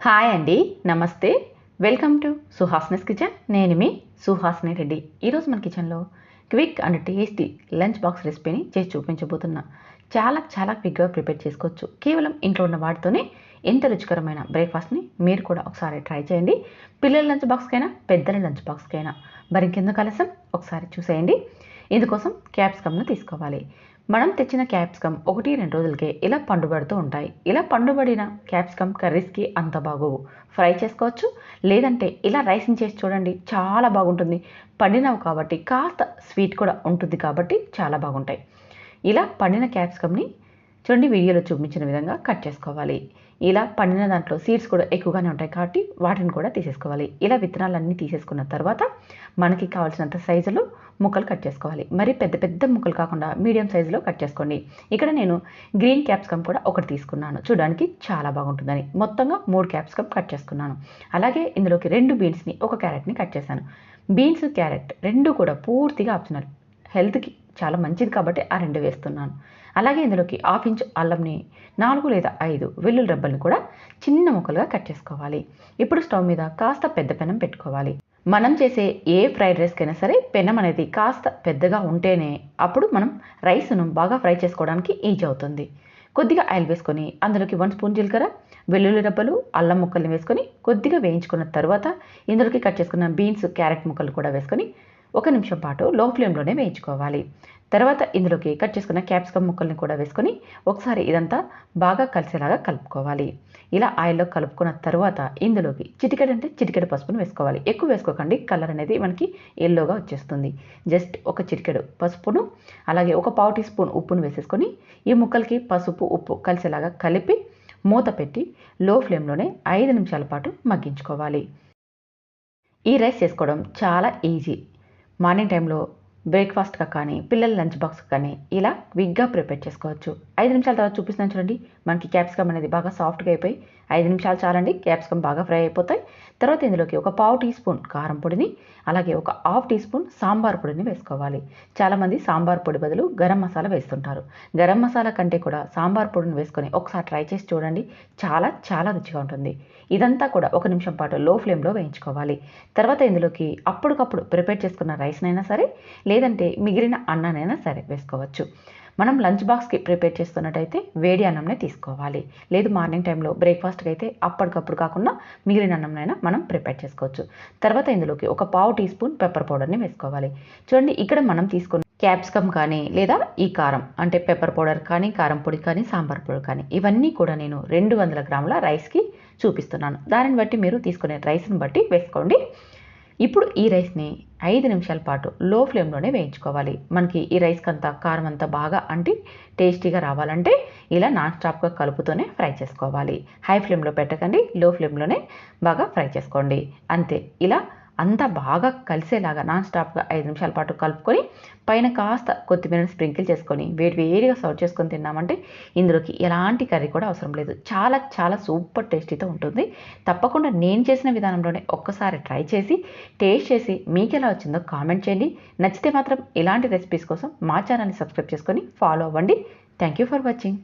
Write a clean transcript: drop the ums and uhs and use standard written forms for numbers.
Hi అండి. నమస్తే. Welcome to Suhasini's kitchen. నేను మీ సుహాసిని రెడ్డి. ఈరోజు మన కిచెన్లో quick and tasty lunch box రెసిపీని చేసి చూపించబోతున్నా. చాలా క్విక్గా ప్రిపేర్ చేసుకోవచ్చు. కేవలం ఇంట్లో ఉన్న వాటితోనే ఎంత రుచికరమైన బ్రేక్ఫాస్ట్ని మీరు కూడా ఒకసారి ట్రై చేయండి. పిల్లల లంచ్ బాక్స్కైనా, పెద్దల లంచ్ బాక్స్కైనా. మరి ఇంకెందుకు ఆలస్యం, ఒకసారి చూసేయండి. ఇందుకోసం క్యాప్సికమ్ను తీసుకోవాలి. మనం తెచ్చిన క్యాప్సికమ్ 1-2 రోజులకే ఇలా పండుబడుతూ ఉంటాయి. ఇలా పండుబడిన క్యాప్సికమ్ కర్రీస్కి అంత బాగోవు. ఫ్రై చేసుకోవచ్చు, లేదంటే ఇలా రైస్ని చేసి చూడండి, చాలా బాగుంటుంది. పండినవి కాబట్టి కాస్త స్వీట్ కూడా ఉంటుంది కాబట్టి చాలా బాగుంటాయి. ఇలా పండిన క్యాప్సికమ్ని చూడండి, వీడియోలో చూపించిన విధంగా కట్ చేసుకోవాలి. ఇలా పండిన దాంట్లో సీడ్స్ కూడా ఎక్కువగానే ఉంటాయి కాబట్టి వాటిని కూడా తీసేసుకోవాలి. ఇలా విత్తనాలన్నీ తీసేసుకున్న తర్వాత మనకి కావాల్సినంత సైజులో ముక్కలు కట్ చేసుకోవాలి. మరి పెద్ద ముక్కలు కాకుండా మీడియం సైజులో కట్ చేసుకోండి. ఇక్కడ నేను గ్రీన్ క్యాప్సికమ్ కూడా ఒకటి తీసుకున్నాను, చూడడానికి చాలా బాగుంటుందని. మొత్తంగా 3 క్యాప్సికమ్ కట్ చేసుకున్నాను. అలాగే ఇందులోకి 2 బీన్స్ని, 1 క్యారెట్ని కట్ చేశాను. బీన్స్, క్యారెట్ 2 కూడా పూర్తిగా ఆప్షనల్, హెల్త్కి చాలా మంచిది కాబట్టి ఆ 2 వేస్తున్నాను. అలాగే ఇందులోకి 1/2 ఇంచ్ అల్లంని, 4 లేదా 5 వెల్లుల్లి రెబ్బల్ని కూడా చిన్న ముక్కలుగా కట్ చేసుకోవాలి. ఇప్పుడు స్టవ్ మీద కాస్త పెద్ద పెనం పెట్టుకోవాలి. మనం చేసే ఏ ఫ్రైడ్ రైస్కైనా సరే పెనం అనేది కాస్త పెద్దగా ఉంటేనే అప్పుడు మనం రైస్ను బాగా ఫ్రై చేసుకోవడానికి ఈజీ అవుతుంది. కొద్దిగా ఆయిల్ వేసుకొని అందులోకి 1 స్పూన్ జీలకర్ర, వెల్లుల్లి రెబ్బలు, అల్లం ముక్కల్ని వేసుకొని కొద్దిగా వేయించుకున్న తర్వాత ఇందులోకి కట్ చేసుకున్న బీన్స్, క్యారెట్ ముక్కలు కూడా వేసుకొని 1 నిమిషం పాటు లో ఫ్లేమ్లోనే వేయించుకోవాలి. తర్వాత ఇందులోకి కట్ చేసుకున్న క్యాప్సికమ్ ముక్కల్ని కూడా వేసుకొని ఒకసారి ఇదంతా బాగా కలిసేలాగా కలుపుకోవాలి. ఇలా ఆయిల్లో కలుపుకున్న తర్వాత ఇందులోకి చిటికెడు పసుపును వేసుకోవాలి. ఎక్కువ వేసుకోకండి, కలర్ అనేది మనకి ఎల్లోగా వచ్చేస్తుంది. జస్ట్ ఒక చిటికెడు పసుపును, అలాగే 1/4 టీ స్పూన్ ఉప్పును వేసేసుకొని ఈ ముక్కలకి పసుపు, ఉప్పు కలిసేలాగా కలిపి మూత పెట్టి లో ఫ్లేమ్లోనే 5 నిమిషాల పాటు మగ్గించుకోవాలి. ఈ రైస్ చేసుకోవడం చాలా ఈజీ. మార్నింగ్ టైంలో బ్రేక్ఫాస్ట్గా కానీ, పిల్లల లంచ్ బాక్స్కి కానీ ఇలా క్విక్గా ప్రిపేర్ చేసుకోవచ్చు. 5 నిమిషాల తర్వాత చూపిస్తున్నాను చూడండి, మనకి క్యాప్సికమ్ అనేది బాగా సాఫ్ట్గా అయిపోయి 5 నిమిషాలు చాలండి, క్యాప్సికమ్ బాగా ఫ్రై అయిపోతాయి. తర్వాత ఇందులోకి 1/4 టీ స్పూన్ కారం పొడిని, అలాగే 1/2 టీ స్పూన్ సాంబార్ పొడిని వేసుకోవాలి. చాలామంది సాంబార్ పొడి బదులు గరం మసాలా వేస్తుంటారు. గరం మసాలా కంటే కూడా సాంబార్ పొడిని వేసుకొని ఒకసారి ట్రై చేసి చూడండి, చాలా రుచిగా ఉంటుంది. ఇదంతా కూడా 1 నిమిషం పాటు లో ఫ్లేమ్లో వేయించుకోవాలి. తర్వాత ఇందులోకి అప్పటికప్పుడు ప్రిపేర్ చేసుకున్న రైస్నైనా సరే, లేదంటే మిగిలిన అన్నానైనా సరే వేసుకోవచ్చు. మనం లంచ్ బాక్స్కి ప్రిపేర్ చేస్తున్నట్టయితే వేడి అన్నంనే తీసుకోవాలి. లేదు మార్నింగ్ టైంలో బ్రేక్ఫాస్ట్కి అయితే అప్పటికప్పుడు కాకుండా మిగిలిన అన్నంనైనా మనం ప్రిపేర్ చేసుకోవచ్చు. తర్వాత ఇందులోకి 1/4 టీ స్పూన్ పెప్పర్ పౌడర్ని వేసుకోవాలి. చూడండి, ఇక్కడ మనం తీసుకున్న క్యాప్సికమ్ కానీ, లేదా ఈ కారం అంటే పెప్పర్ పౌడర్ కానీ, కారం పొడి కానీ, సాంబార్ పొడి కానీ, ఇవన్నీ కూడా నేను 200 గ్రాముల రైస్కి చూపిస్తున్నాను. దానిని బట్టి మీరు తీసుకునే రైస్ని బట్టి వేసుకోండి. ఇప్పుడు ఈ రైస్ని 5 నిమిషాల పాటు లో ఫ్లేమ్లోనే వేయించుకోవాలి. మనకి ఈ రైస్కి అంతా కారం అంతా బాగా అంటి టేస్టీగా రావాలంటే ఇలా నాన్ స్టాప్గా కలుపుతూనే ఫ్రై చేసుకోవాలి. హై ఫ్లేమ్లో పెట్టకండి, లో ఫ్లేమ్లోనే బాగా ఫ్రై చేసుకోండి. అంతే, ఇలా అంతా బాగా కలిసేలాగా నాన్ స్టాప్గా 5 నిమిషాల పాటు కలుపుకొని పైన కాస్త కొత్తిమీరని స్ప్రింకిల్ చేసుకొని వేడిగా సర్వ్ చేసుకొని తిన్నామంటే ఇందులోకి ఎలాంటి కర్రీ కూడా అవసరం లేదు. చాలా సూపర్ టేస్టీతో ఉంటుంది. తప్పకుండా నేను చేసిన విధానంలోనే ఒక్కసారి ట్రై చేసి టేస్ట్ చేసి మీకు ఎలా వచ్చిందో కామెంట్ చేయండి. నచ్చితే మాత్రం ఇలాంటి రెసిపీస్ కోసం మా ఛానల్ని సబ్స్క్రైబ్ చేసుకొని ఫాలో అవ్వండి. Thank you for watching.